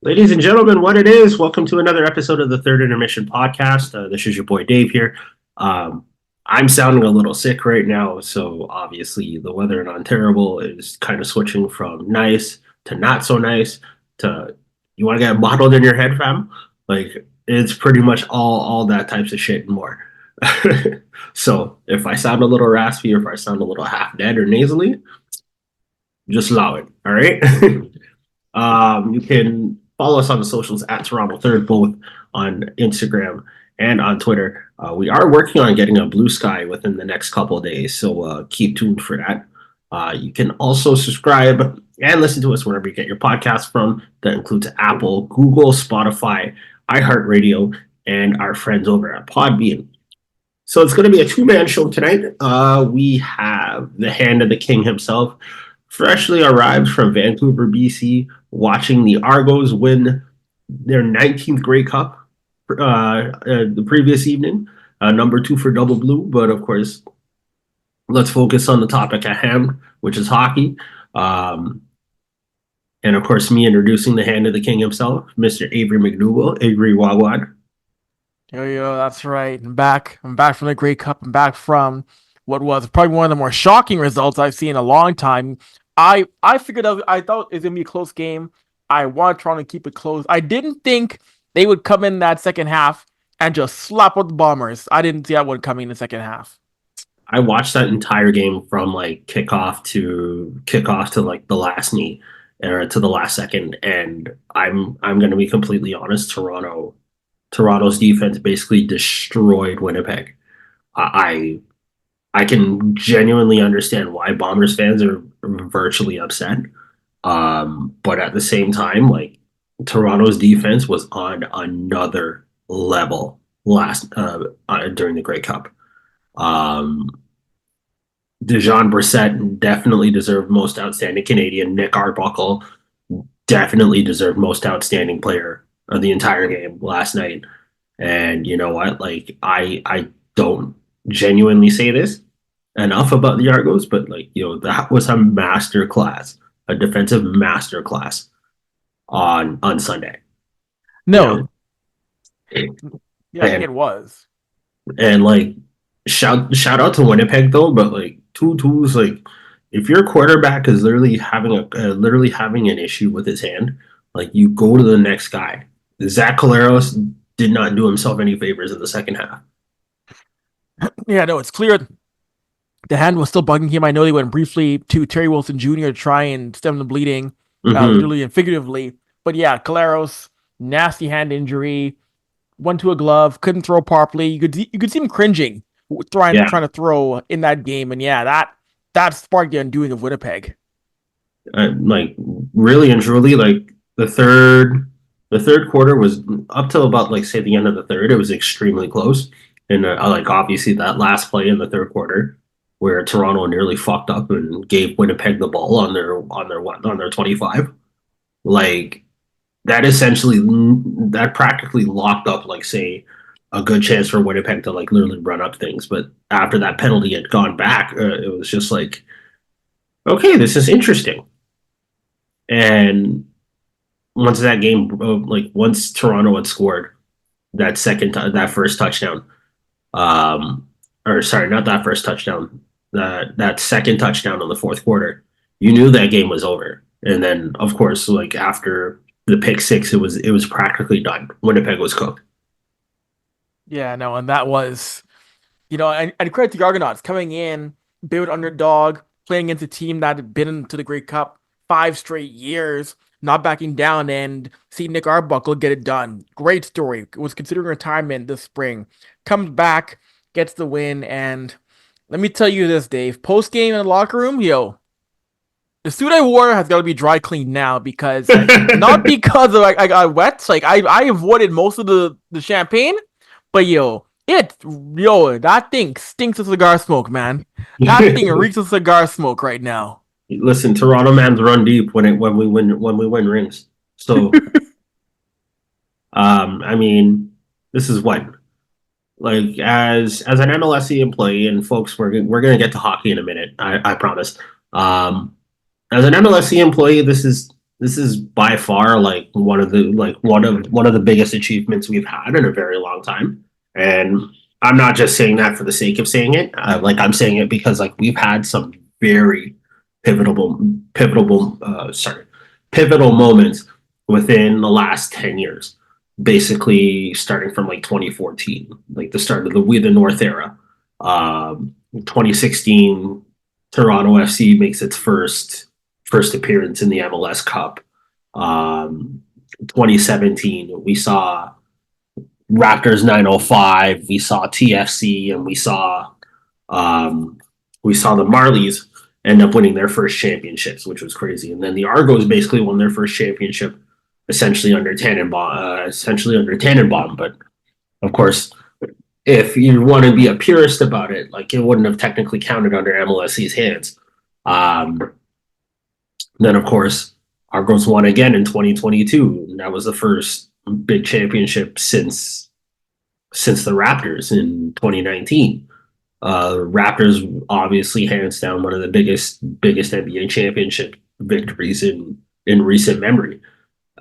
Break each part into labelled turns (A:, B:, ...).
A: Ladies and gentlemen, what it is, welcome to another episode of the Third Intermission Podcast. This is your boy Dave here. I'm sounding a little sick right now, so obviously the weather in Ontario is kind of switching from nice to not so nice to you want to get bottled in your head, fam? Like, it's pretty much all that types of shit and more. So if I sound a little raspy or if I sound a little half dead or nasally, just allow it, all right? You can follow us on the socials at Toronto Third, both on Instagram and on Twitter. We are working on getting a blue sky within the next couple of days, so keep tuned for that. You can also subscribe and listen to us wherever you get your podcasts from. That includes Apple, Google, Spotify, iHeartRadio, and our friends over at Podbean. So it's going to be a two-man show tonight. We have the hand of the king himself, freshly arrived from Vancouver, BC, watching the Argos win their 19th Grey Cup the previous evening, number 2 for Double Blue. But of course, let's focus on the topic at hand, which is hockey. And of course, me introducing the hand of the king himself, Mr. Avry McDougal, Avry Wagwan.
B: Yo, that's right. I'm back from the Grey Cup. I'm back from what was probably one of the more shocking results I've seen in a long time. I figured out, I thought it was going to be a close game. I wanted Toronto to keep it close. I didn't think they would come in that second half and just slap out the Bombers. I didn't see that one coming in the second half.
A: I watched that entire game from like kickoff to like the last knee or to the last second, and I'm going to be completely honest. Toronto's defense basically destroyed Winnipeg. I can genuinely understand why Bombers fans are virtually upset. But at the same time, like, Toronto's defense was on another level during the Grey Cup. Dejan Brissett definitely deserved most outstanding Canadian. Nick Arbuckle definitely deserved most outstanding player of the entire game last night. And you know what? Like, I don't genuinely say this enough about the Argos, but like, that was a master class, a defensive master class on Sunday.
B: No. Yeah, I think it was.
A: And like, shout out to Winnipeg though, but like Tutu's like, if your quarterback is literally having an issue with his hand, like, you go to the next guy. Zach Collaros did not do himself any favors in the second half.
B: Yeah, no, it's clear the hand was still bugging him. I know they went briefly to Terry Wilson Jr. to try and stem the bleeding, literally and figuratively. But yeah, Collaros, nasty hand injury, went to a glove, couldn't throw properly. You could see him cringing, trying to throw in that game. And yeah, that sparked the undoing of Winnipeg.
A: Like, really and truly, like, the third quarter was up till about, like, say, the end of the third. It was extremely close. And like, obviously that last play in the third quarter, where Toronto nearly fucked up and gave Winnipeg the ball on their 25, like, that practically locked up, like, say, a good chance for Winnipeg to, like, literally run up things. But after that penalty had gone back, it was just like, okay, this is interesting. And once that game, once Toronto had scored that first touchdown, or sorry, not that first touchdown, that second touchdown in the fourth quarter, you knew that game was over. And then, of course, like, after the pick six, it was practically done. Winnipeg was cooked.
B: Yeah, no, and that was, and credit to the Argonauts coming in, big underdog, playing against a team that had been into the Grey Cup 5 straight years, not backing down, and see Nick Arbuckle get it done. Great story. Was considering retirement this spring. Comes back, gets the win, and let me tell you this, Dave. Post game in the locker room, the suit I wore has got to be dry cleaned now, because not because of I got wet. Like, I avoided most of the champagne, but that thing stinks of cigar smoke, man. That thing reeks of cigar smoke right now.
A: Listen, Toronto mans run deep when we win rings. So, I mean, this is what, like, as an MLSE employee, and folks, we're gonna get to hockey in a minute. I promise. As an MLSE employee, this is this is by far like one of the biggest achievements we've had in a very long time. And I'm not just saying that for the sake of saying it. I'm saying it because like we've had some very pivotal pivotal moments within the last 10 years, basically starting from like 2014, like the start of the We the North era. 2016, Toronto FC makes its first appearance in the MLS Cup. 2017, we saw Raptors 905, we saw TFC, and we saw the Marlies end up winning their first championships, which was crazy. And then the Argos basically won their first championship essentially under Tannenbaum. But of course, if you want to be a purist about it, like it wouldn't have technically counted under MLSC's hands. Then of course, Argos won again in 2022. And that was the first big championship since the Raptors in 2019. Raptors obviously hands down one of the biggest NBA championship victories in recent memory,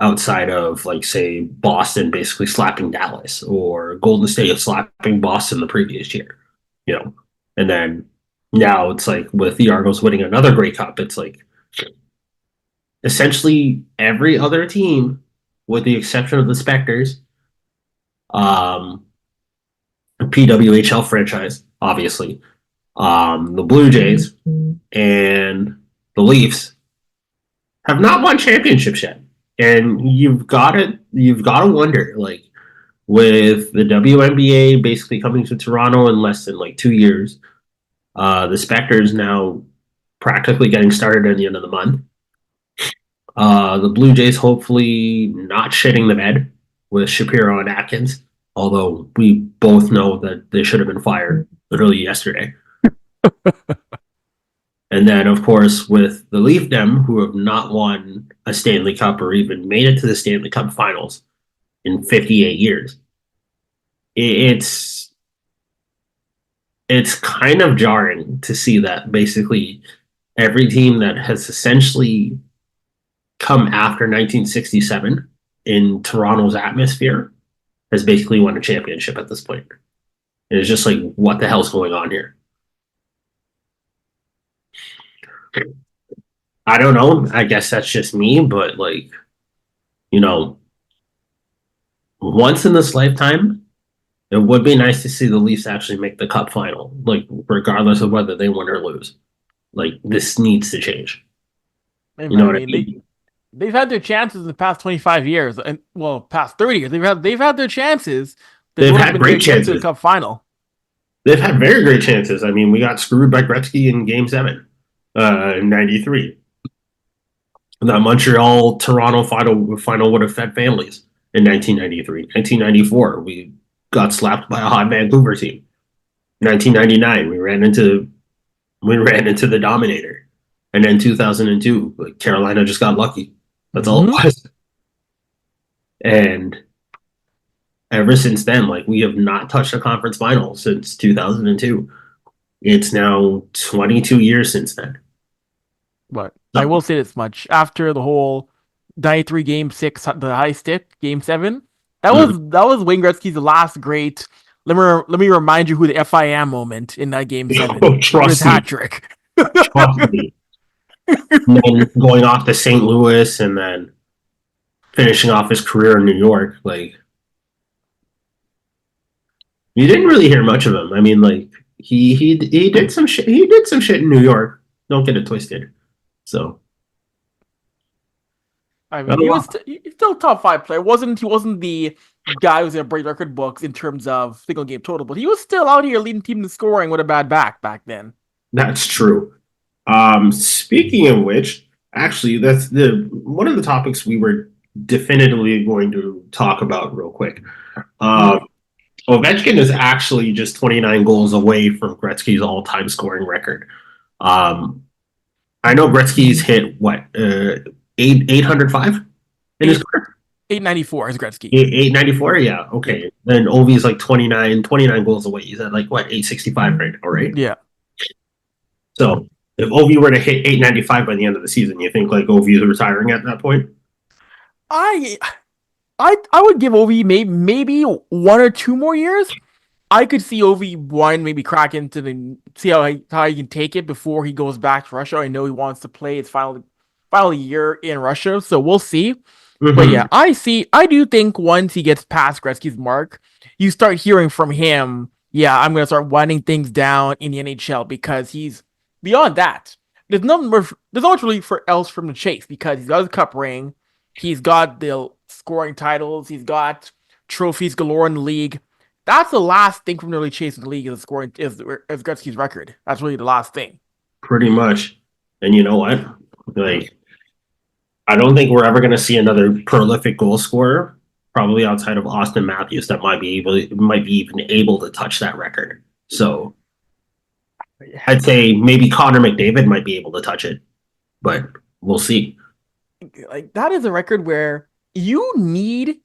A: outside of like say Boston basically slapping Dallas or Golden State slapping Boston the previous year, and then now it's like with the Argos winning another Grey Cup, it's like essentially every other team, with the exception of the Spectres, PWHL franchise, obviously, the Blue Jays and the Leafs have not won championships yet. And you've got to wonder, like, with the WNBA basically coming to Toronto in less than like 2 years, the Spectres now practically getting started at the end of the month. The Blue Jays hopefully not shitting the bed with Shapiro and Atkins, although we both know that they should have been fired literally yesterday. And then, of course, with the Leafdom, who have not won a Stanley Cup or even made it to the Stanley Cup finals in 58 years. It's kind of jarring to see that basically every team that has essentially come after 1967 in Toronto's atmosphere has basically won a championship at this point. And it's just like, what the hell's going on here? I don't know. I guess that's just me, but like, once in this lifetime, it would be nice to see the Leafs actually make the Cup final, like regardless of whether they win or lose. Like this needs to change.
B: What I mean? They've had their chances in the past 25 years, and past 30 years. They've had their chances.
A: They've had great chances
B: to the Cup final.
A: They've had very great chances. I mean, we got screwed by Gretzky in Game 7 in '93. That Montreal-Toronto final would have fed families in 1993. 1994, we got slapped by a hot Vancouver team. 1999, we ran into the Dominator. And then 2002, like Carolina just got lucky. That's all it was. And ever since then, like we have not touched a conference final since 2002. It's now 22 years since then.
B: But I will say this much: after the whole 93 Game 6, the high stick Game 7, that was Wayne Gretzky's last great. Let me remind you who the FIM moment in that Game 7 was. Hat trick.
A: Trust me. And then going off to St. Louis and then finishing off his career in New York, like you didn't really hear much of him. I mean, like he did some shit. He did some shit in New York. Don't get it twisted. So,
B: I mean, he's still top 5 player. He wasn't the guy who's gonna break record books in terms of single game total, but he was still out here leading team in scoring with a bad back then.
A: That's true. Speaking of which, actually, that's one of the topics we were definitively going to talk about real quick. Ovechkin is actually just 29 goals away from Gretzky's all-time scoring record. I know Gretzky's hit 805 in his career.
B: 894 is Gretzky.
A: 894, yeah, okay. Then Ovi's like 29 goals away. He's at like 865 right now, right?
B: Yeah.
A: So if Ovi were to hit 895 by the end of the season, you think like Ovi is retiring at that point?
B: I I would give Ovi maybe 1 or 2 more years. I could see Ovi maybe crack into the see how he can take it before he goes back to Russia. I know he wants to play his final year in Russia, so we'll see. But yeah,
A: Hmm.
B: I do think once he gets past Gretzky's mark, you start hearing from him. Yeah, I'm gonna start winding things down in the NHL because he's beyond that. There's not much really else from the chase because he's got his cup ring, he's got the scoring titles, he's got trophies galore in the league. That's the last thing from the really chase in the league is scoring is Gretzky's record. That's really the last thing.
A: Pretty much. And you know what? Like, I don't think we're ever going to see another prolific goal scorer, probably outside of Austin Matthews, that might be even able to touch that record. So I'd say maybe Connor McDavid might be able to touch it, but we'll see.
B: Like that is a record where you need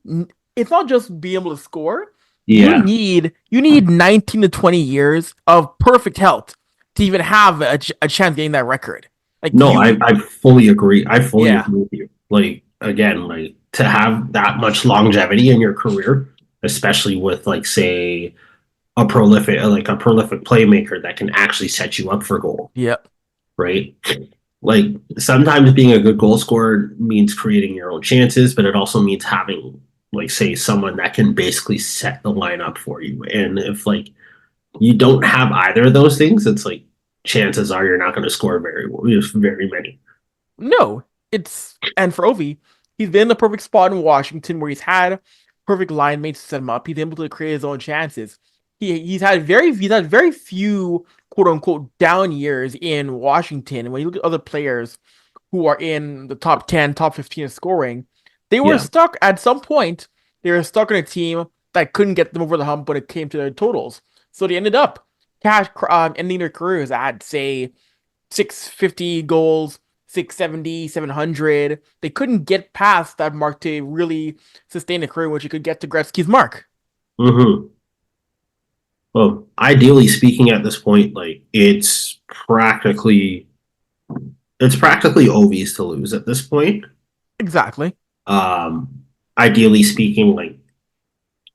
B: it's not just being able to score.
A: Yeah.
B: You need 19 to 20 years of perfect health to even have a chance getting that record. Like
A: No,
B: you
A: I fully agree. I fully
B: yeah.
A: agree with you. Like again, like to have that much longevity in your career, especially with like say a prolific playmaker that can actually set you up for goal,
B: Yeah.
A: right? Like sometimes being a good goal scorer means creating your own chances, but it also means having like say someone that can basically set the line up for you. And if like you don't have either of those things, it's like chances are you're not going to score very many.
B: No, it's and for Ovi, he's been in the perfect spot in Washington where he's had perfect line mates to set him up. He's able to create his own chances. He's had very few quote unquote down years in Washington. And when you look at other players who are in the top 10, top 15 of scoring, they were
A: Yeah.
B: stuck at some point. They were stuck in a team that couldn't get them over the hump when it came to their totals. So they ended up ending their careers at say 650 goals, 670, 700. They couldn't get past that mark to really sustain a career which you could get to Gretzky's mark.
A: Mm-hmm. Well, ideally speaking, at this point, like it's practically Ovi's to lose at this point.
B: Exactly.
A: Ideally speaking, like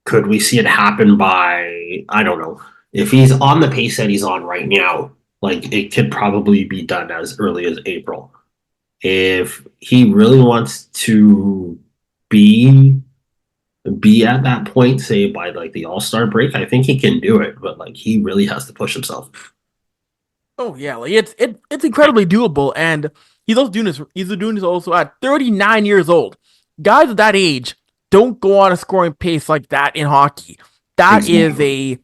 A: could we see it happen by I don't know if he's on the pace that he's on right now, like it could probably be done as early as April. If he really wants to be be at that point, say by like the All-Star break, I think he can do it, but like he really has to push himself.
B: Oh yeah, like it's incredibly doable, and he's also doing this. He's doing this also at 39 years old. Guys at that age don't go on a scoring pace like that in hockey. That is
A: Exactly.
B: a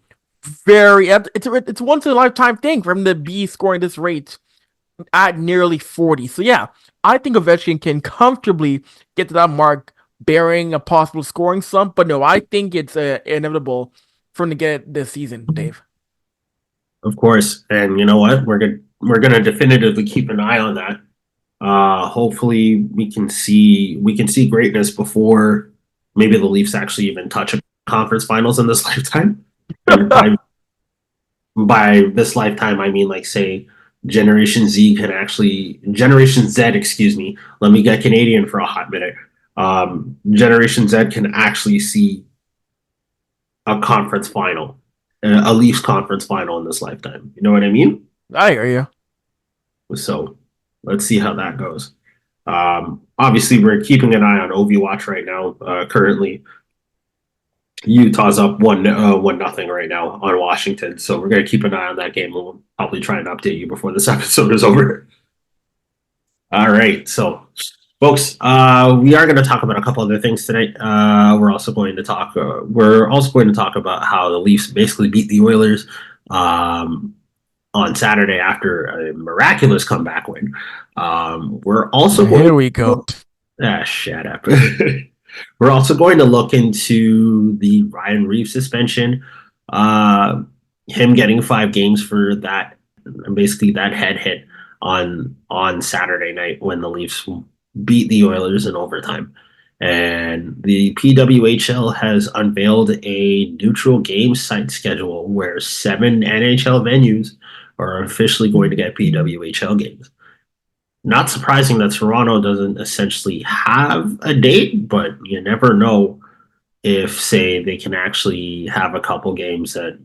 B: very it's a once in a lifetime thing for him to be scoring this rate at nearly 40. So yeah, I think Ovechkin can comfortably get to that mark, bearing a possible scoring slump. But no, I think it's inevitable for him to get it this season, Dave.
A: Of course. And you know what? We're gonna definitively keep an eye on that. Hopefully we can see greatness before maybe the Leafs actually even touch a conference finals in this lifetime. And by this lifetime I mean like say Generation Z, excuse me. Let me get Canadian for a hot minute. Generation Z can actually see a conference final, a Leafs conference final in this lifetime. You know what I mean?
B: I hear you.
A: So let's see how that goes. Obviously, we're keeping an eye on Overwatch right now. Currently, Utah's up 1-0 right now on Washington. So we're gonna keep an eye on that game. We'll probably try and update you before this episode is over. All right, so folks, we are going to talk about a couple other things tonight. We're also going to talk about how the Leafs basically beat the Oilers on Saturday after a miraculous comeback win. We're also going
B: Here we go.
A: shut up. We're also going to look into the Ryan Reaves suspension, him getting 5 games for that, basically that head hit on Saturday night when the Leafs beat the Oilers in overtime. And the PWHL has unveiled a neutral game site schedule where 7 NHL venues are officially going to get PWHL games. not surprising that Toronto doesn't essentially have a date, but you never know if, say, they can actually have a couple games at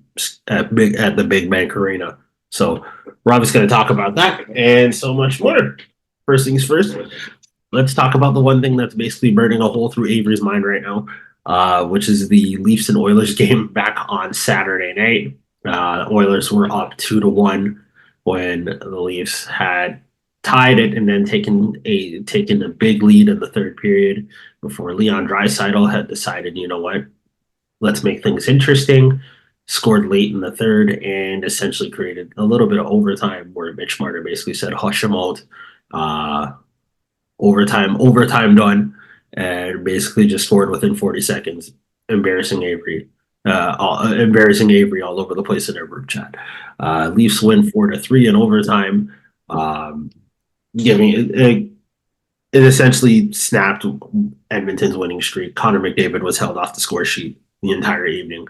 A: the Big Bank Arena. So we're obviously going to talk about that and so much more. First things first, let's talk about the one thing that's basically burning a hole through Avery's mind right now, which is the Leafs and Oilers game back on Saturday night. Oilers were up 2-1 when the Leafs had tied it and then taken a big lead in the third period before Leon Draisaitl had decided, you know what, let's make things interesting. Scored late in the third and essentially created a little bit of overtime where Mitch Marner basically said, "Hush him out." Uh, overtime done, and basically just scored within 40 seconds, embarrassing Avery. Embarrassing Avery all over the place in our group chat. Leafs win 4-3 in overtime, giving it essentially snapped Edmonton's winning streak. Connor McDavid was held off the score sheet the entire evening.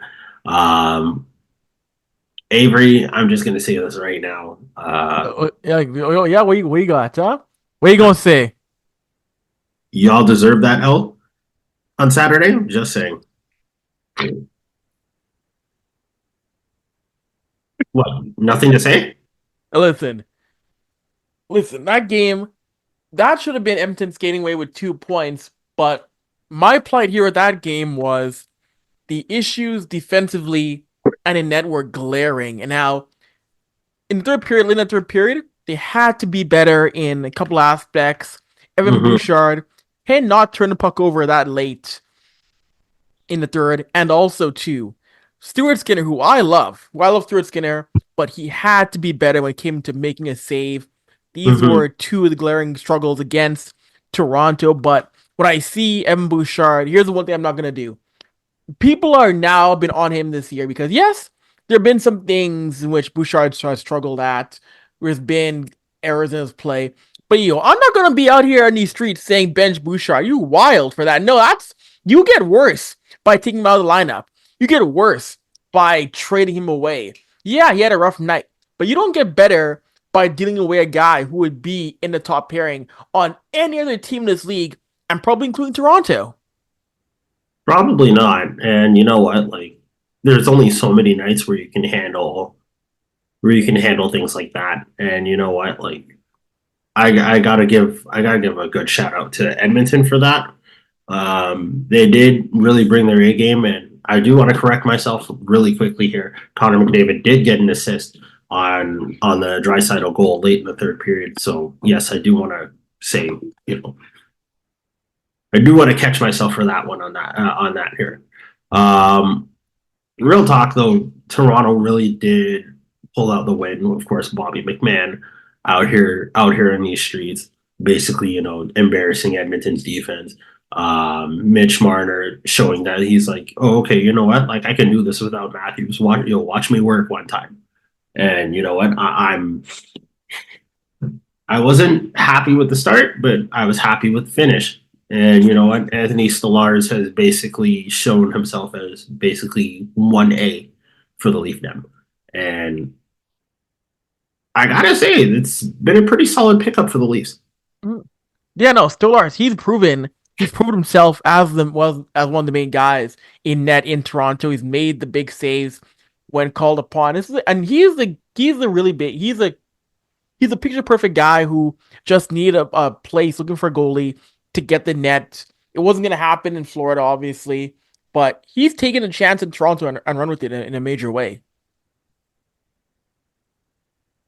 A: Avery, I'm just gonna say this right now.
B: Yeah, what you got, huh? What you gonna say?
A: Y'all deserve that L on Saturday. I'm just saying. What? Nothing to say?
B: Listen, that game, that should have been Edmonton skating away with 2 points, but my plight here at that game was the issues defensively and in net were glaring. And now, in the third period, they had to be better in a couple aspects. Evan Bouchard had not turned the puck over that late in the third, and also, too, Stuart Skinner, who I love Stuart Skinner, but he had to be better when it came to making a save. These were two of the glaring struggles against Toronto, but when I see Evan Bouchard, here's the one thing I'm not going to do. People are now been on him this year because, yes, there have been some things in which Bouchard has struggled at. There's been errors in his play. But, I'm not going to be out here on these streets saying bench Bouchard. You wild for that. No, you get worse by taking him out of the lineup. You get worse by trading him away. Yeah, he had a rough night, but you don't get better by dealing away a guy who would be in the top pairing on any other team in this league, and probably including Toronto.
A: Probably not. And you know what? Like, there's only so many nights where you can handle things like that. And you know what? Like, I gotta give a good shout out to Edmonton for that. They did really bring their A game, and I do want to correct myself really quickly here. Connor McDavid did get an assist on the Draisaitl goal late in the third period. So yes, I do want to say, I do want to catch myself for that one on that here. Real talk though, Toronto really did pull out the win. Of course, Bobby McMahon out here in these streets, basically, embarrassing Edmonton's defense. Mitch Marner showing that he's like, oh, okay, you know what? Like, I can do this without Matthews. Watch me work one time. And you know what? I wasn't happy with the start, but I was happy with the finish. And you know what? Anthony Stolarz has basically shown himself as basically 1A for the Leaf Dem. And I gotta say, it's been a pretty solid pickup for the Leafs.
B: Yeah, no, Stolarz, he's proven himself as one of the main guys in net in Toronto. He's made the big saves when called upon. He's a picture perfect guy who just needed a place looking for a goalie to get the net. It wasn't going to happen in Florida, obviously, but he's taken a chance in Toronto and run with it in a major way.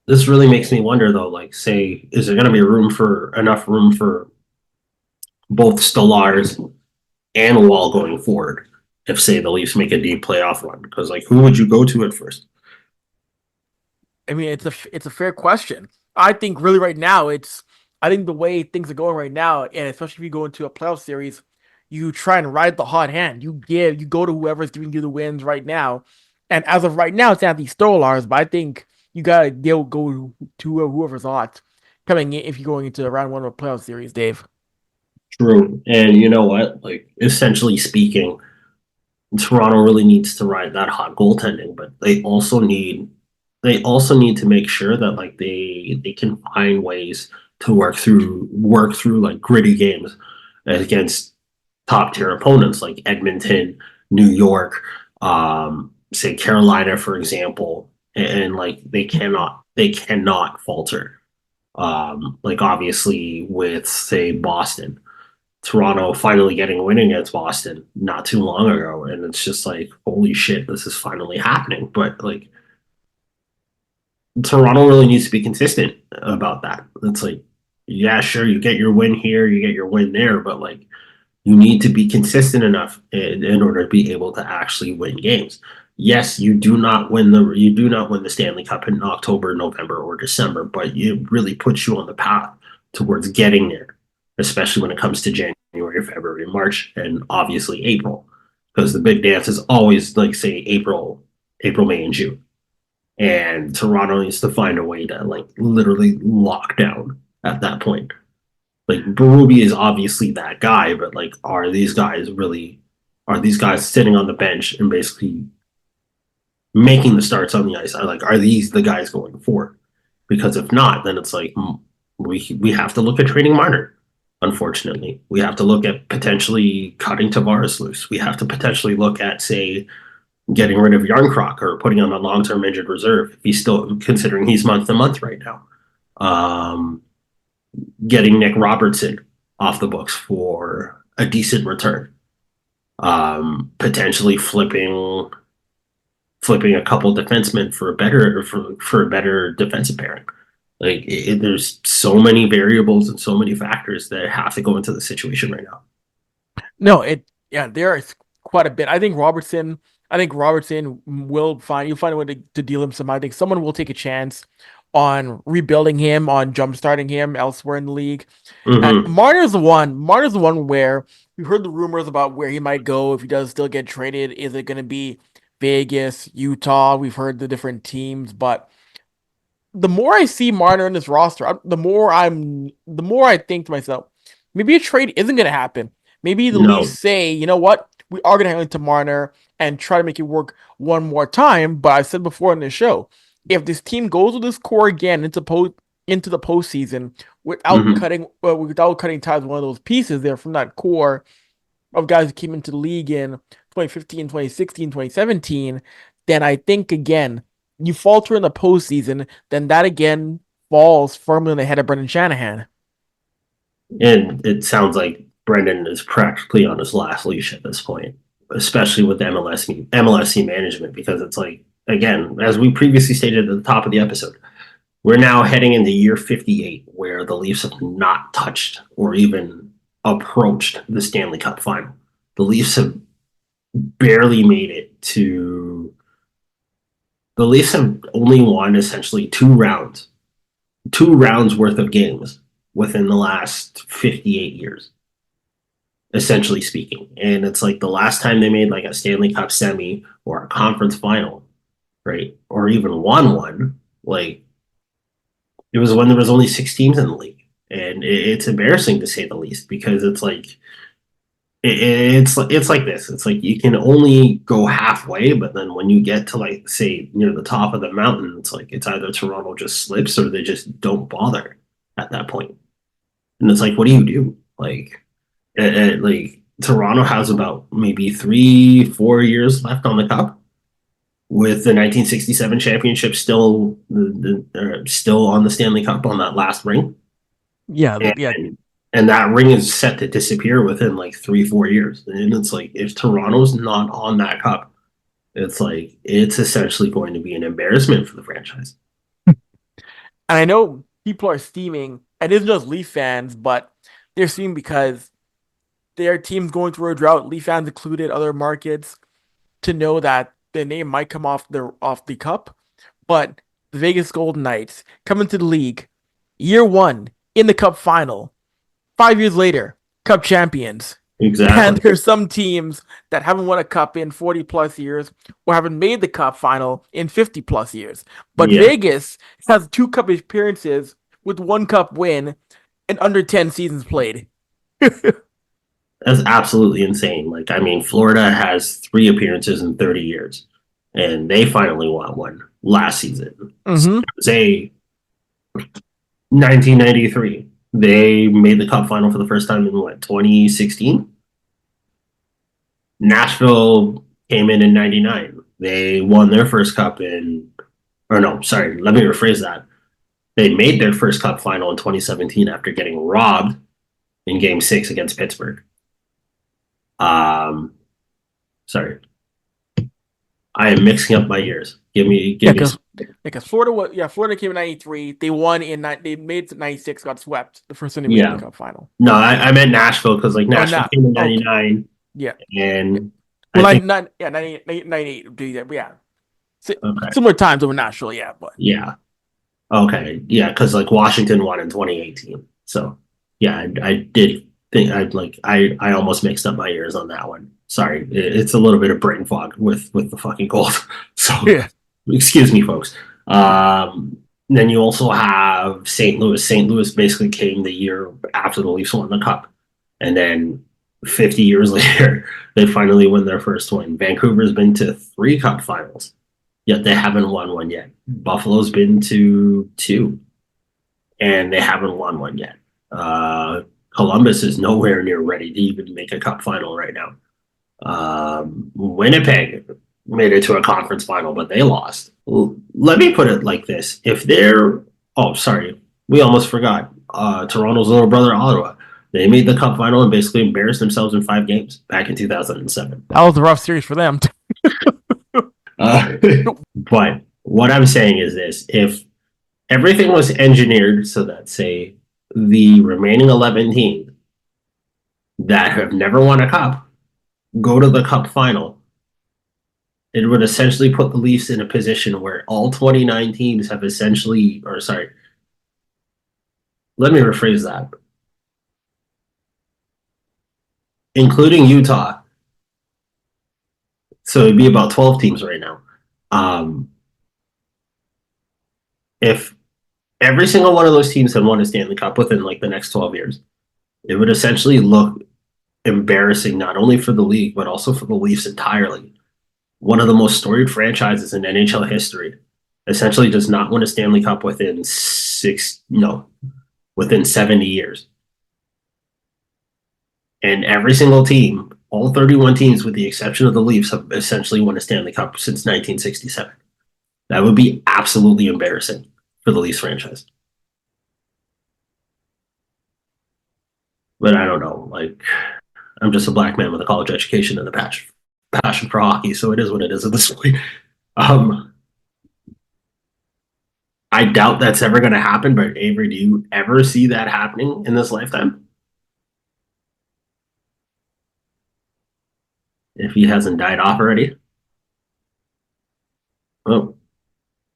A: This really makes me wonder, though, like, say, is there going to be enough room for both Stolarz and Wall going forward if, say, the Leafs make a deep playoff run? Because, like, who would you go to at first?
B: I mean, it's a fair question. I think really right now, I think the way things are going right now, and especially if you go into a playoff series, you try and ride the hot hand. You go to whoever's giving you the wins right now. And as of right now, it's Anthony Stolarz, but I think you gotta go to whoever's hot coming in if you're going into round one of a playoff series, Dave.
A: True. And you know what? Like, essentially speaking, Toronto really needs to ride that hot goaltending, but they also need to make sure that, like, they can find ways to work through like gritty games against top tier opponents like Edmonton, New York, say Carolina, for example, and like they cannot falter. Like obviously with say Boston, Toronto finally getting a win against Boston not too long ago, and it's just like holy shit, this is finally happening. But like Toronto really needs to be consistent about that. It's like, yeah, sure, you get your win here, you get your win there, but like you need to be consistent enough in order to be able to actually win games. Yes, you do not win the Stanley Cup in October, November, or December, but it really puts you on the path towards getting there, especially when it comes to January, February, March, and obviously April, because the big dance is always like say April, May, and June. And Toronto needs to find a way to like literally lock down at that point. Like Berube is obviously that guy, but like, are these guys sitting on the bench and basically making the starts on the ice? Are these the guys going forward? Because if not, then it's like we have to look at trading Marner. Unfortunately, we have to look at potentially cutting Tavares loose. We have to potentially look at say getting rid of Yarncroc or putting him on long-term injured reserve if he's still considering he's month to month right now. Getting Nick Robertson off the books for a decent return. Potentially flipping a couple defensemen for a better defensive pairing. Like there's so many variables and so many factors that have to go into the situation right now.
B: No, there is quite a bit. I think Robertson you'll find a way to deal him some. I think someone will take a chance on rebuilding him, on jumpstarting him elsewhere in the league.
A: Mm-hmm.
B: Marner's the one where we've heard the rumors about where he might go if he does still get traded. Is it going to be Vegas, Utah? We've heard the different teams, but the more I see Marner in this roster, the more I think to myself, maybe a trade isn't going to happen. Maybe the Leafs say, you know what, we are going to hang on to Marner and try to make it work one more time. But I said before in the show, if this team goes with this core again into the postseason without cutting ties with one of those pieces there from that core of guys who came into the league in 2015, 2016, 2017, then I think again you falter in the postseason, then that again falls firmly in the head of Brendan Shanahan.
A: And it sounds like Brendan is practically on his last leash at this point, especially with MLSC management, because it's like, again, as we previously stated at the top of the episode, we're now heading into year 58 where the Leafs have not touched or even approached the Stanley Cup final. The Leafs have barely made it to... The Leafs have only won essentially two rounds worth of games within the last 58 years, essentially speaking. And it's like the last time they made like a Stanley Cup semi or a conference final, right? Or even won one, like it was when there was only 6 teams in the league. And it's embarrassing to say the least, because it's like, it's like this. It's like you can only go halfway, but then when you get to like say near the top of the mountain, it's like it's either Toronto just slips or they just don't bother at that point. And it's like, what do you do? Like Toronto has about maybe 3-4 years left on the cup, with the 1967 championship still on the Stanley Cup on that last ring. And that ring is set to disappear within like 3-4 years. And it's like, if Toronto's not on that cup, it's like, it's essentially going to be an embarrassment for the franchise.
B: And I know people are steaming, and it's just Leaf fans, but they're steaming because their team's going through a drought, Leaf fans included, other markets, to know that their name might come off the cup. But the Vegas Golden Knights come into the league, year one, in the cup final. 5 years later, cup champions.
A: Exactly.
B: And there's some teams that haven't won a cup in 40 plus years or haven't made the cup final in 50 plus years. But Vegas has 2 cup appearances with 1 cup win and under 10 seasons played.
A: That's absolutely insane. Like, I mean, Florida has 3 appearances in 30 years, and they finally won one last season.
B: Mm-hmm.
A: Say 1993. They made the cup final for the first time in 2016? Nashville came in '99. They won their first cup or no, sorry, let me rephrase that. They made their first cup final in 2017 after getting robbed in Game 6 against Pittsburgh. Sorry, I am mixing up my years.
B: Because Florida came in '93. They won they made it '96, got swept the first time they made the cup final.
A: No, I meant Nashville because like Nashville came in '99. Okay.
B: Yeah,
A: and
B: well, 98. Yeah, similar times over Nashville. Yeah, but
A: yeah, okay, yeah, because like Washington won in 2018. So yeah, I did think I almost mixed up my ears on that one. Sorry, it's a little bit of brain fog with the fucking cold. So
B: yeah.
A: Excuse me, folks. Then you also have St. Louis. St. Louis basically came the year after the Leafs won the cup, and then 50 years later, they finally win their first win. Vancouver's been to 3 cup finals, yet they haven't won one yet. Buffalo's been to 2, and they haven't won one yet. Columbus is nowhere near ready to even make a cup final right now. Winnipeg made it to a conference final, but they lost. Let me put it like this. We almost forgot. Toronto's little brother, Ottawa. They made the cup final and basically embarrassed themselves in 5 games back in 2007.
B: That was a rough series for them.
A: But what I'm saying is this. If everything was engineered so that, say, the remaining 11 teams that have never won a cup go to the cup final, it would essentially put the Leafs in a position where all 29 teams have essentially, let me rephrase that. Including Utah. So it'd be about 12 teams right now. If every single one of those teams had won a Stanley Cup within like the next 12 years, it would essentially look embarrassing not only for the league, but also for the Leafs entirely. One of the most storied franchises in NHL history essentially does not win a Stanley Cup within 70 years. And every single team, all 31 teams with the exception of the Leafs, have essentially won a Stanley Cup since 1967. That would be absolutely embarrassing for the Leafs franchise. But I don't know. Like, I'm just a black man with a college education and a passion for hockey, so it is what it is at this point. I doubt that's ever going to happen, but Avery, do you ever see that happening in this lifetime? If he hasn't died off already. Oh,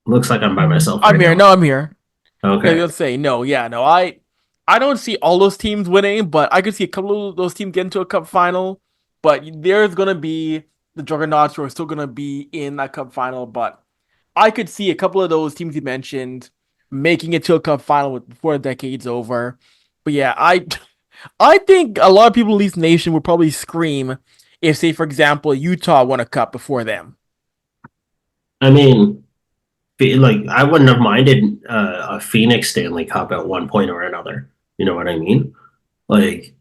A: looks like I'm by myself.
B: I'm here. No, I'm here.
A: Okay.
B: Let's say no. Yeah, no. I don't see all those teams winning, but I could see a couple of those teams get into a cup final. But there's gonna be the juggernauts who are still gonna be in that cup final. But I could see a couple of those teams you mentioned making it to a cup final before the decade's over. But yeah, I think a lot of people in Leafs Nation would probably scream if, say, for example, Utah won a cup before them.
A: I mean, like, I wouldn't have minded a Phoenix Stanley Cup at one point or another. You know what I mean? Like,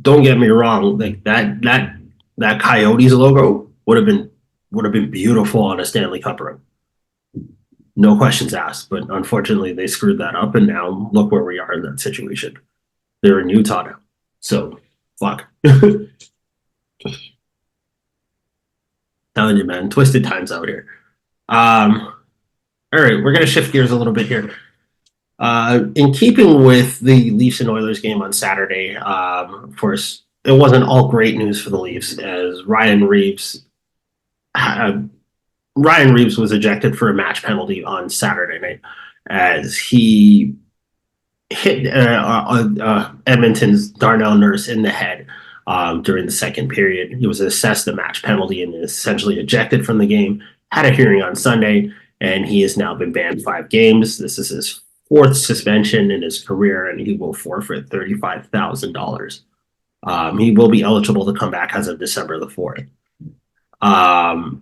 A: don't get me wrong. Like that Coyotes logo would have been beautiful on a Stanley Cup run. No questions asked. But unfortunately, they screwed that up, and now look where we are in that situation. They're in Utah now. So, fuck. Telling you, man, twisted times out here. All right, we're gonna shift gears a little bit here. In keeping with the Leafs and Oilers game on Saturday, of course, it wasn't all great news for the Leafs as Ryan Reaves was ejected for a match penalty on Saturday night as he hit Edmonton's Darnell Nurse in the head. During the second period, he was assessed a match penalty and essentially ejected from the game. Had a hearing on Sunday, and he has now been banned 5 games. This is his 4th suspension in his career, and he will forfeit $35,000. He will be eligible to come back as of December the 4th.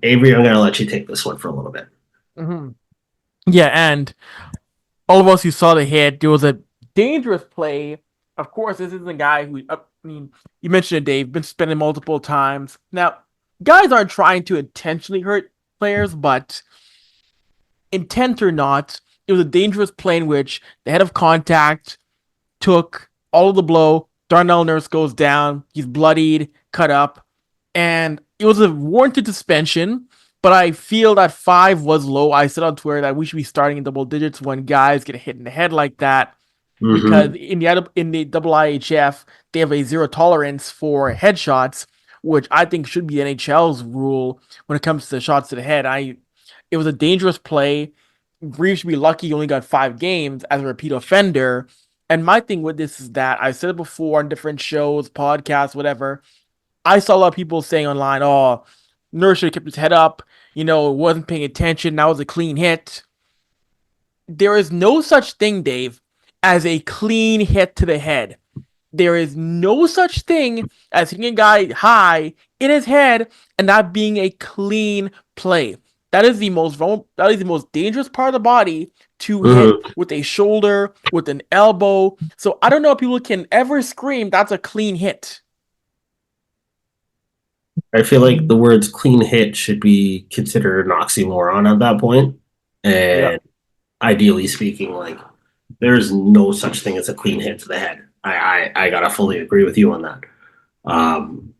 A: Avery, I'm going to let you take this one for a little bit.
B: Mm-hmm. Yeah, and all of us who saw the hit, there was a dangerous play of course, this isn't a guy who, I mean, you mentioned it, Dave, been spending multiple times. Now, guys aren't trying to intentionally hurt players, but intent or not, it was a dangerous play in which the head of contact took all of the blow. Darnell Nurse goes down. He's bloodied, cut up, and it was a warranted suspension. But I feel that 5 was low. I said on Twitter that we should be starting in double digits when guys get hit in the head like that, because
A: Mm-hmm.
B: in the IIHF they have a zero tolerance for headshots, which I think should be NHL's rule when it comes to shots to the head. It was a dangerous play. Reeves should be lucky he only got 5 games as a repeat offender. And my thing with this is that I said it before on different shows, podcasts, whatever. I saw a lot of people saying online, "Oh, Nurse should have kept his head up. Wasn't paying attention. That was a clean hit." There is no such thing, Dave, as a clean hit to the head. There is no such thing as hitting a guy high in his head and that being a clean play. That is the most dangerous part of the body to hit
A: Mm-hmm.
B: with a shoulder, with an elbow. So I don't know if people can ever scream that's a clean hit.
A: I feel like the words clean hit should be considered an oxymoron at that point.
B: Yeah.
A: And ideally speaking, like there's no such thing as a clean hit to the head. I gotta fully agree with you on that. Um,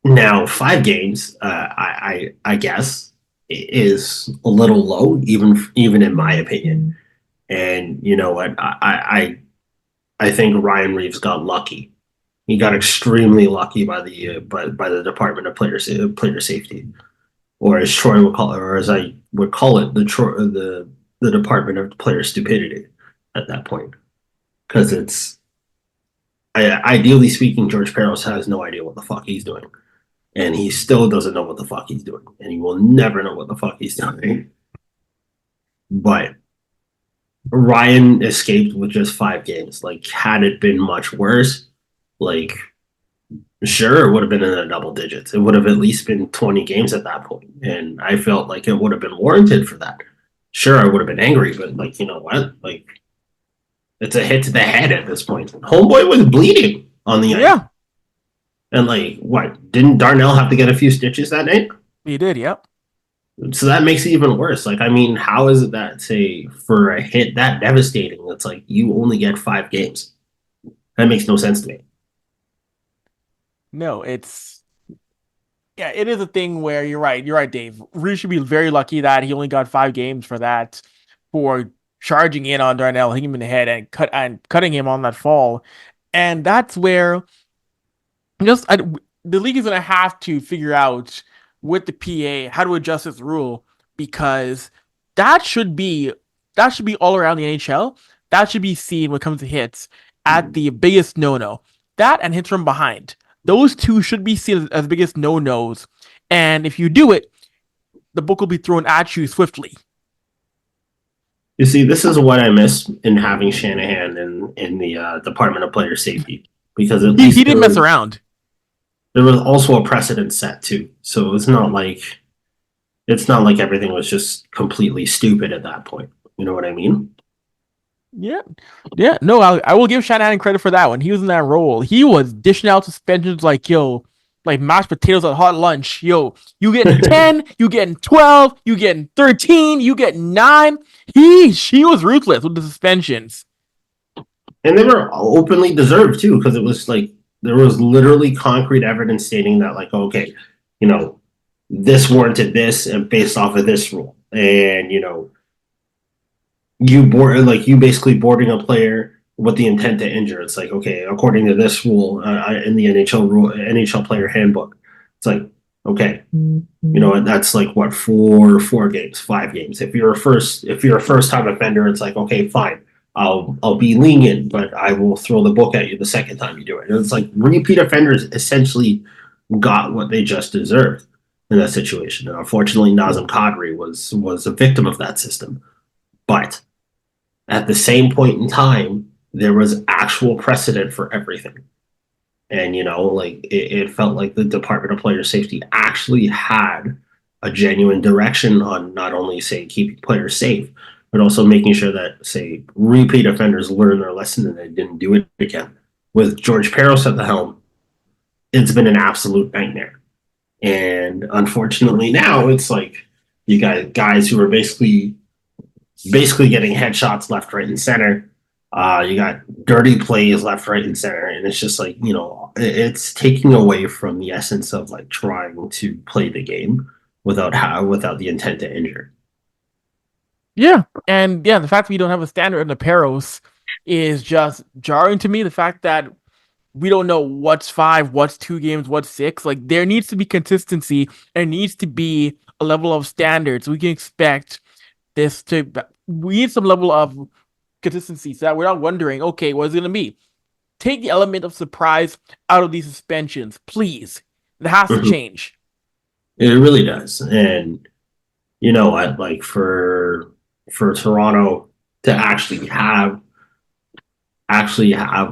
A: Now 5 games, I guess is a little low, even in my opinion. And you know what? I think Ryan Reaves got lucky. He got extremely lucky by the Department of Player Safety, or as Troy would call it, or as I would call it, the Department of Player Stupidity at that point, because ideally speaking, George Peros has no idea what the fuck he's doing, and he still doesn't know what the fuck he's doing, and he will never know what the fuck he's doing. But Ryan escaped with just 5 games. Like, had it been much worse, like sure, it would have been in the double digits. It would have at least been 20 games at that point. And I felt like it would have been warranted for that. Sure, I would have been angry, but like, you know what? Like, it's a hit to the head at this point. Homeboy was bleeding on the ice.
B: Yeah,
A: And like, what? Didn't Darnell have to get a few stitches that night?
B: he did. Yep.
A: So that makes it even worse. Like, I mean, how is it that, say, for a hit that devastating, it's like you only get 5 games? That makes no sense to me.
B: No, yeah, it is a thing where you're right. You're right, Dave. Reed should be very lucky that he only got 5 games for that, for charging in on Darnell, hitting him in the head and cutting him on that fall. And that's where the league is gonna have to figure out with the PA how to adjust this rule, because that should be that should be all around the NHL. That should be seen when it comes to hits at the biggest no-no. That and hits from behind. Those two should be seen as the biggest no-nos. And if you do it, the book will be thrown at you swiftly.
A: You see, this is what I miss in having Shanahan in the Department of Player Safety, because at least
B: He didn't mess around.
A: there was also a precedent set too. So it's not like everything was just completely stupid at that point. You know what I mean?
B: Yeah. Yeah. No, I will give Shanahan credit for that one. He was in that role. He was dishing out suspensions like, yo, like mashed potatoes at hot lunch. Yo, you getting 10, you getting 12, you getting 13, you getting 9. She was ruthless with the suspensions.
A: And they were openly deserved too, because it was like there was literally concrete evidence stating that, like, okay, you know, this warranted this, and based off of this rule, and you know, you basically boarding a player with the intent to injure. It's like, okay, according to this rule in the NHL player handbook, it's like, okay, you know, that's like what, 4 games, 5 games. If you're a first time offender, it's like, okay, fine, I'll be lenient, but I will throw the book at you the second time you do it. And it's like repeat offenders essentially got what they just deserved in that situation. And unfortunately, Nazem Kadri was a victim of that system. But at the same point in time, there was actual precedent for everything. And, you know, like it felt like the Department of Player Safety actually had a genuine direction on not only, say, keeping players safe, but also making sure that, say, repeat offenders learn their lesson and they didn't do it again. With George Peros at the helm, it's been an absolute nightmare. And unfortunately now it's like you got guys who are basically getting headshots left, right, and center. You got dirty plays left, right, and center, and it's just like, it's taking away from the essence of like trying to play the game without the intent to injure.
B: Yeah, and the fact that we don't have a standard in the Peros is just jarring to me. The fact that we don't know what's 5, what's 2 games, what's 6. Like, there needs to be consistency. There needs to be a level of standards. We can expect this to. We need some level of consistency so that we're not wondering, okay, what's it going to be? Take the element of surprise out of these suspensions, please. It has to change.
A: It really does. And you know what? Like for Toronto to actually have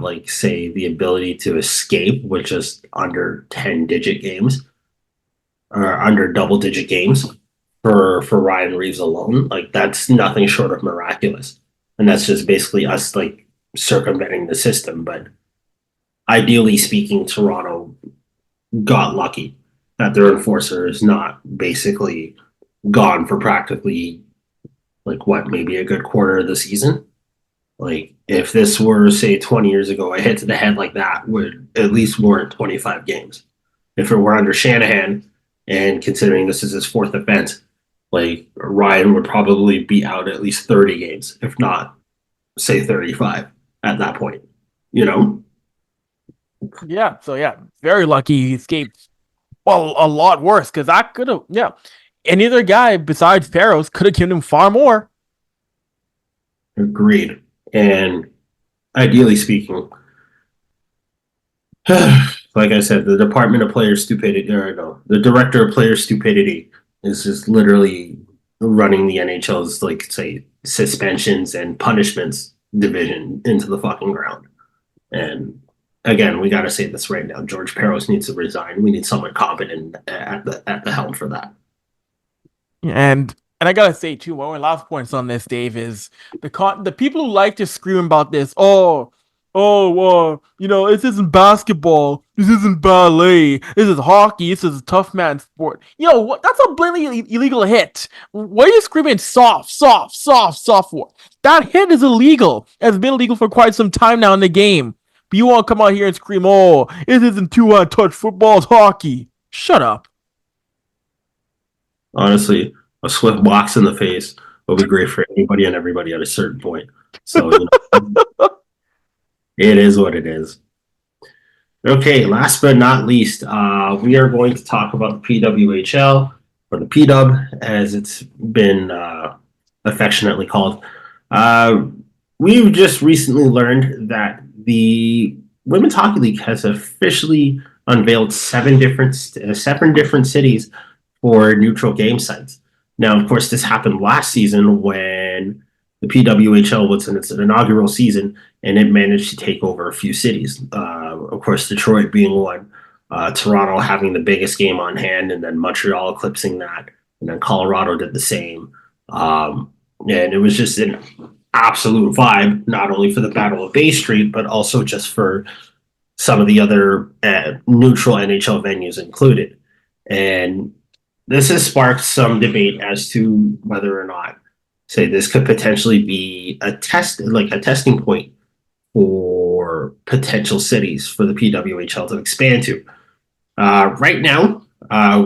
A: like, say, the ability to escape with just under 10-digit games or under double-digit games for Ryan Reaves alone, like that's nothing short of miraculous. And that's just basically us like circumventing the system. But ideally speaking, Toronto got lucky that their enforcer is not basically gone for practically like maybe a good quarter of the season. Like, if this were, say, 20 years ago, a hit to the head like that would at least warrant 25 games. If it were under Shanahan, and considering this is his 4th offense, like, Ryan would probably be out at least 30 games, if not, say, 35 at that point,
B: Yeah, so very lucky he escaped. Well, a lot worse, because that could have, any other guy besides Peros could have given him far more.
A: Agreed. And ideally speaking, like I said, the Department of Player Stupidity, the Director of Player Stupidity is just literally running the NHL's, like, say, suspensions and punishments division into the fucking ground. And again, we got to say this right now: George Peros needs to resign. We need someone competent at the helm for that.
B: And I gotta say too, one of my last points on this, Dave, is the people who like to scream about this. Well, this isn't basketball. This isn't ballet. This is hockey. This is a tough man sport. That's a blatantly illegal hit. What are you screaming soft for? That hit is illegal. It's been illegal for quite some time now in the game. But you want to come out here and scream, it isn't two-hand touch football, it's hockey. Shut up.
A: Honestly, a swift box in the face will be great for anybody and everybody at a certain point. So, it is what it is. Okay, last but not least, we are going to talk about the PWHL, or the PW, as it's been affectionately called. We've just recently learned that the Women's Hockey League has officially unveiled 7 different cities for neutral game sites. Now, of course, this happened last season when the PWHL was in its inaugural season, and it managed to take over a few cities. Of course, Detroit being one, Toronto having the biggest game on hand, and then Montreal eclipsing that, and then Colorado did the same. And it was just an absolute vibe, not only for the Battle of Bay Street, but also just for some of the other neutral NHL venues included. And this has sparked some debate as to whether or not, say, this could potentially be a testing point for potential cities for the PWHL to expand to. Right now,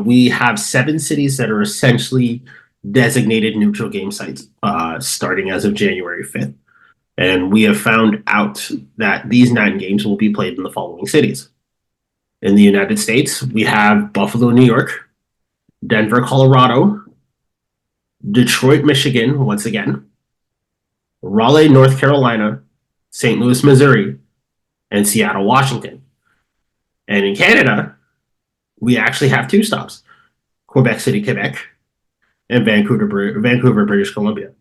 A: we have 7 cities that are essentially designated neutral game sites, starting as of January 5th. And we have found out that these 9 games will be played in the following cities. In the United States, we have Buffalo, New York, Denver, Colorado, Detroit, Michigan, once again, Raleigh, North Carolina, St. Louis, Missouri, and Seattle, Washington. And in Canada, we actually have 2 stops: Quebec City, Quebec, and Vancouver, British Columbia.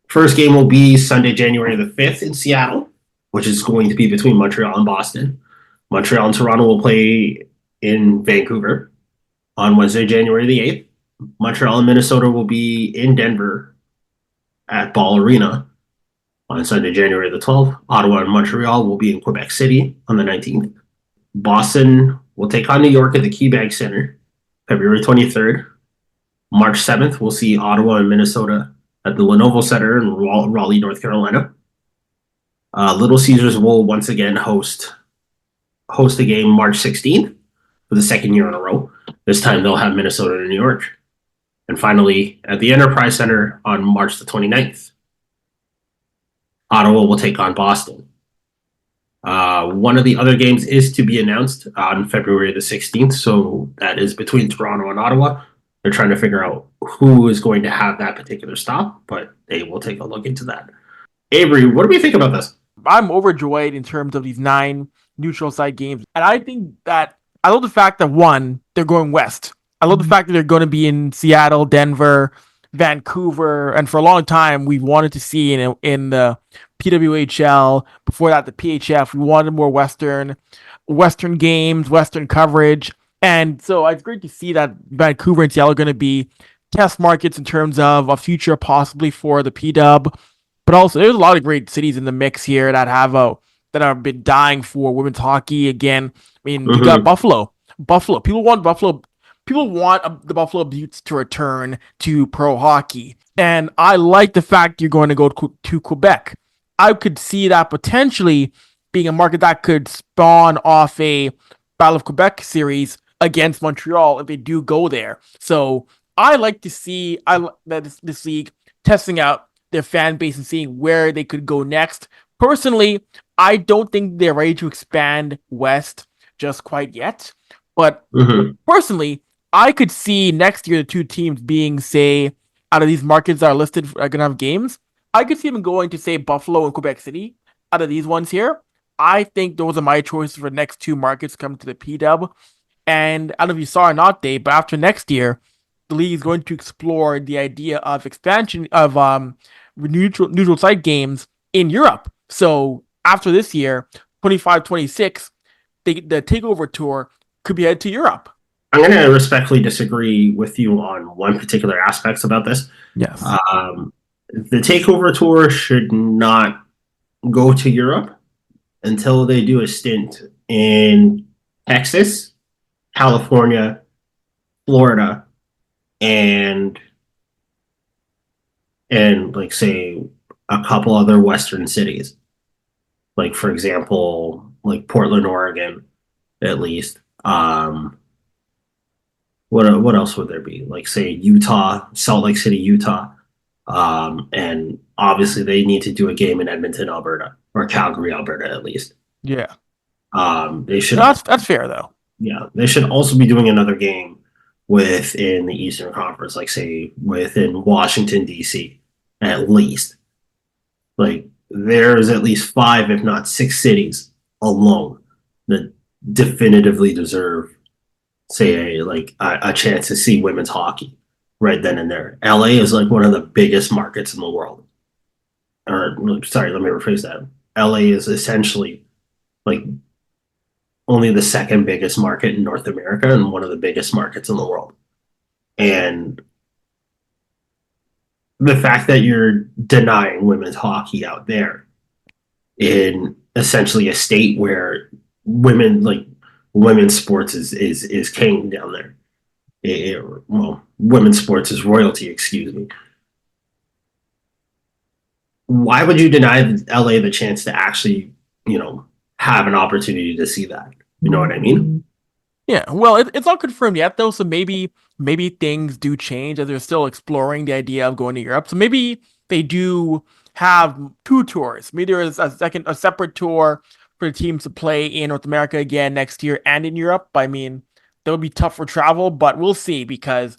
A: First game will be Sunday, January the 5th in Seattle, which is going to be between Montreal and Boston. Montreal and Toronto will play in Vancouver on Wednesday, January the 8th. Montreal and Minnesota will be in Denver at Ball Arena on Sunday, January the 12th. Ottawa and Montreal will be in Quebec City on the 19th. Boston will take on New York at the KeyBank Center, February 23rd. March 7th, we'll see Ottawa and Minnesota at the Lenovo Center in Raleigh, North Carolina. Little Caesars will once again host a game March 16th for the second year in a row. This time they'll have Minnesota and New York. And finally, at the Enterprise Center on March the 29th, Ottawa will take on Boston. One of the other games is to be announced on February the 16th, so that is between Toronto and Ottawa. They're trying to figure out who is going to have that particular stop, but they will take a look into that. Avery, what do we think about this?
B: I'm overjoyed in terms of these 9 neutral site games. And I think that I love the fact that, one, they're going west. I love the fact that they're going to be in Seattle, Denver, Vancouver, and for a long time we've wanted to see in the PWHL, before that the PHF, we wanted more Western games, Western coverage. And so it's great to see that Vancouver and Seattle are going to be test markets in terms of a future possibly for the PW. But also, there's a lot of great cities in the mix here that have been dying for women's hockey. Again, I mean, you got Buffalo. People want Buffalo. People want the Buffalo Buttes to return to pro hockey. And I like the fact you're going to go to Quebec. I could see that potentially being a market that could spawn off a Battle of Quebec series against Montreal if they do go there. So I like to see this league testing out their fan base and seeing where they could go next. Personally, I don't think they're ready to expand west just quite yet. But personally, I could see next year the two teams being, say, out of these markets that are listed are going to have games, I could see them going to, say, Buffalo and Quebec City out of these ones here. I think those are my choices for the next 2 markets coming to the PW. And I don't know if you saw or not, Dave, but after next year, the league is going to explore the idea of expansion of neutral site games in Europe. So after this year, 25-26, the Takeover Tour could be headed to Europe.
A: I'm going to respectfully disagree with you on one particular aspect about this.
B: Yes.
A: The Takeover Tour should not go to Europe until they do a stint in Texas, California, Florida, and like, say, a couple other Western cities. Like, for example, like Portland, Oregon, at least. What else would there be? Like, say, Utah, Salt Lake City, Utah. And obviously they need to do a game in Edmonton, Alberta, or Calgary, Alberta, at least.
B: Yeah.
A: They should.
B: That's fair, though.
A: Yeah, they should also be doing another game within the Eastern Conference, like, say, within Washington, D.C., at least. Like, there's at least 5, if not 6 cities alone that definitively deserve, say, a chance to see women's hockey right then and there. LA is like one of the biggest markets in the world. Or, sorry, let me rephrase that. LA is essentially like only the second biggest market in North America and one of the biggest markets in the world. And the fact that you're denying women's hockey out there in essentially a state where women's sports is king down there. Women's sports is royalty, excuse me. Why would you deny LA the chance to actually, have an opportunity to see that? You know what I mean?
B: Yeah, well, it's not confirmed yet, though, so maybe things do change as they're still exploring the idea of going to Europe. So maybe they do have 2 tours. Maybe there is a separate tour for the teams to play in North America again next year and in Europe. I mean, that would be tough for travel, but we'll see because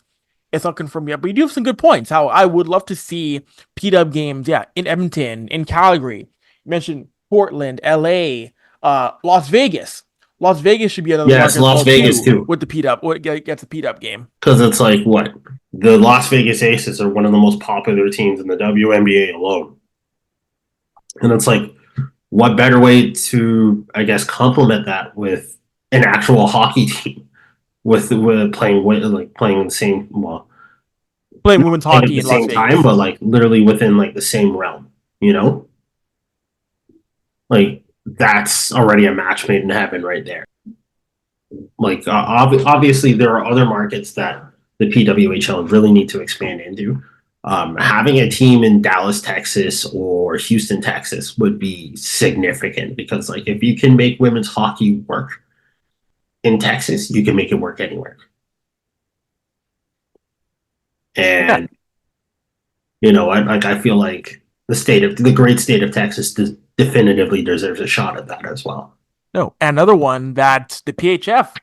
B: it's not confirmed yet. But you do have some good points. How I would love to see PW games, in Edmonton, in Calgary. You mentioned Portland, LA, Las Vegas. Las Vegas should be another market.
A: Yes, Las Vegas too.
B: With the PW, gets a PW game.
A: Because it's like, what? The Las Vegas Aces are one of the most popular teams in the WNBA alone. And it's like, what better way to, I guess, complement that with an actual hockey team with playing the same,
B: playing women's
A: Like at
B: hockey
A: the
B: in Las
A: same
B: Vegas.
A: time, but like literally within like the same realm, you know? Like that's already a match made in heaven right there. Like obviously there are other markets that the PWHL really need to expand into. Having a team in Dallas, Texas, or Houston, Texas would be significant because, like, if you can make women's hockey work in Texas, you can make it work anywhere.
B: Yeah.
A: And you know what? Like, I feel like the great state of Texas definitively deserves a shot at that as well.
B: No, and another one that the PHF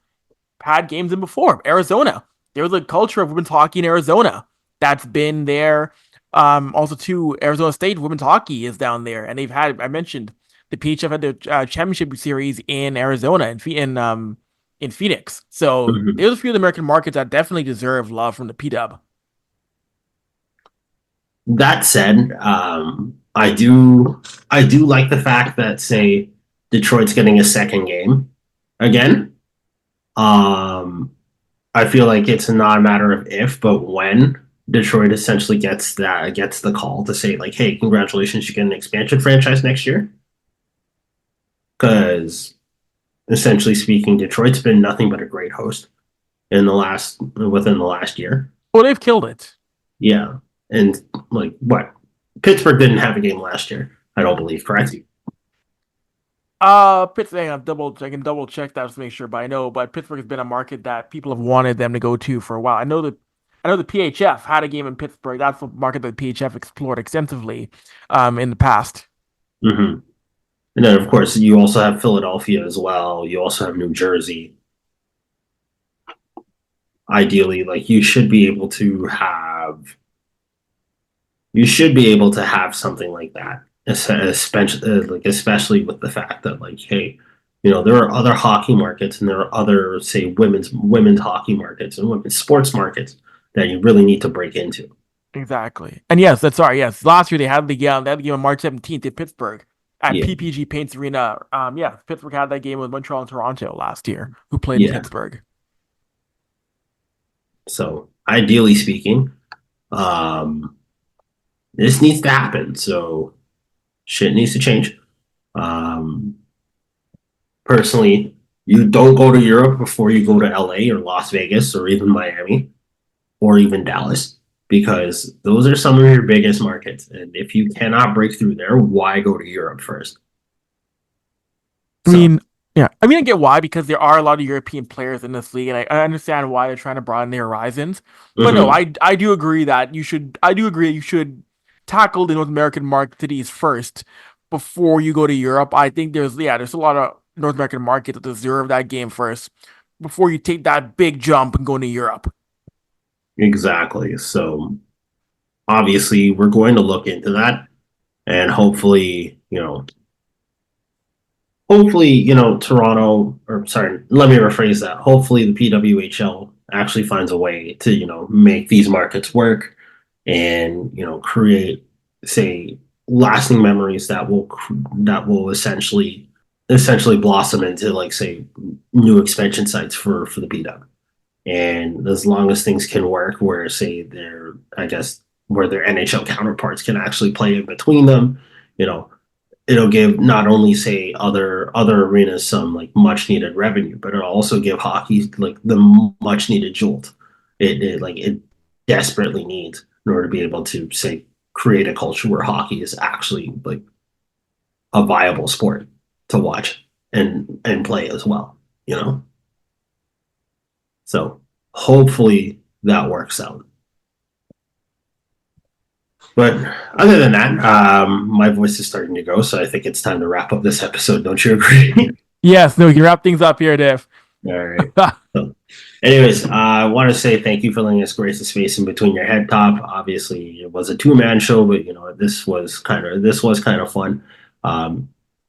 B: had games in before, Arizona. There was a culture of women's hockey in Arizona that's been there. Also, too, Arizona State women's hockey is down there, and they've had. I mentioned the PHF had the championship series in Arizona in Phoenix. So
A: Mhm.
B: there's a few of the American markets that definitely deserve love from the PW.
A: That said, I do like the fact that, say, Detroit's getting a second game again. I feel like it's not a matter of if, but when Detroit essentially gets the call to say, like, hey, congratulations, you get an expansion franchise next year. Because essentially speaking, Detroit's been nothing but a great host within the last year.
B: Well, they've killed it.
A: Yeah. And like what? Pittsburgh didn't have a game last year, I don't believe, correct?
B: Pittsburgh. I can double check that to make sure, but Pittsburgh has been a market that people have wanted them to go to for a while. I know the PHF had a game in Pittsburgh. That's the market that the PHF explored extensively, in the past.
A: Mm-hmm. And then, of course, you also have Philadelphia as well. You also have New Jersey. Ideally, like you should be able to have something like that, especially with the fact that, like, hey, you know, there are other hockey markets and there are other, say, women's hockey markets and women's sports markets that you really need to break into.
B: Exactly. And yes, that's right. Yes, last year they had the game on March 17th in Pittsburgh at
A: Yeah,
B: PPG Paints Arena. Yeah, Pittsburgh had that game with Montreal and Toronto last year, who played in
A: yeah.
B: Pittsburgh.
A: So ideally speaking, um, this needs to happen. So shit needs to change. Um, Personally, you don't go to Europe before you go to LA or Las Vegas or even Miami or even Dallas because those are some of your biggest markets. And if you cannot break through there, why go to Europe first?
B: I
A: So,
B: mean, yeah. I mean, I get why, because there are a lot of European players in this league, and I understand why they're trying to broaden their horizons. But no,
A: mhm,
B: I do agree that you should tackle the North American markets first before you go to Europe. I think there's a lot of North American markets that deserve that game first before you take that big jump and go to Europe.
A: exactly. So obviously, we're going to look into that and hopefully, Toronto, or sorry, let me rephrase that. Hopefully, the PWHL actually finds a way to, make these markets work and, create, say, lasting memories that will essentially blossom into, like, say, new expansion sites for the PW. And as long as things can work where, say, where their NHL counterparts can actually play in between them, you know, it'll give not only, say, other arenas some, like, much needed revenue, but it'll also give hockey, like, the much needed jolt it desperately needs in order to be able to, say, create a culture where hockey is actually, like, a viable sport to watch and play as well, you know. So hopefully that works out. But other than that, my voice is starting to go, so I think it's time to wrap up this episode. Don't you agree?
B: Yes, no, you can wrap things up here, Dave.
A: All right. So, anyways, I want to say thank you for letting us grace the space in between your head top. Obviously, it was a two-man show, but this was kind of fun.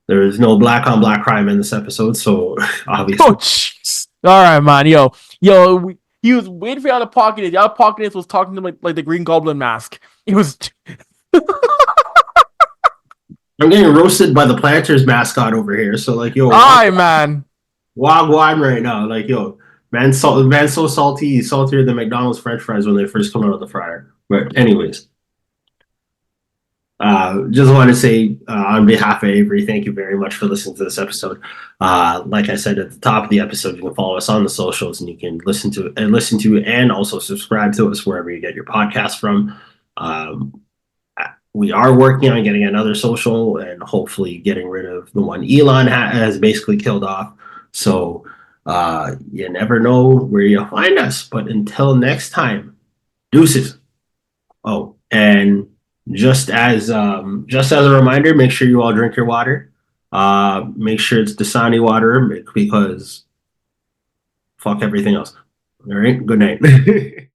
A: There is no black on black crime in this episode, so obviously.
B: Oh, jeez. All right, man. He was waiting for you out of pocket. The out of pocket was talking to him like the Green Goblin mask. It was.
A: I'm getting roasted by the Planters mascot over here, so, like, yo,
B: All right, man.
A: wagwan right now, like, yo, man's so salty, he's saltier than McDonald's French fries when they first come out of the fryer. But anyways, just want to say on behalf of Avery, thank you very much for listening to this episode. Like I said at the top of the episode, you can follow us on the socials, and you can listen to and also subscribe to us wherever you get your podcast from. We are working on getting another social and hopefully getting rid of the one Elon has basically killed off. So you never know where you'll find us. But until next time, deuces. Oh, and just as a reminder, make sure you all drink your water. Make sure it's Dasani water because fuck everything else. All right. Good night.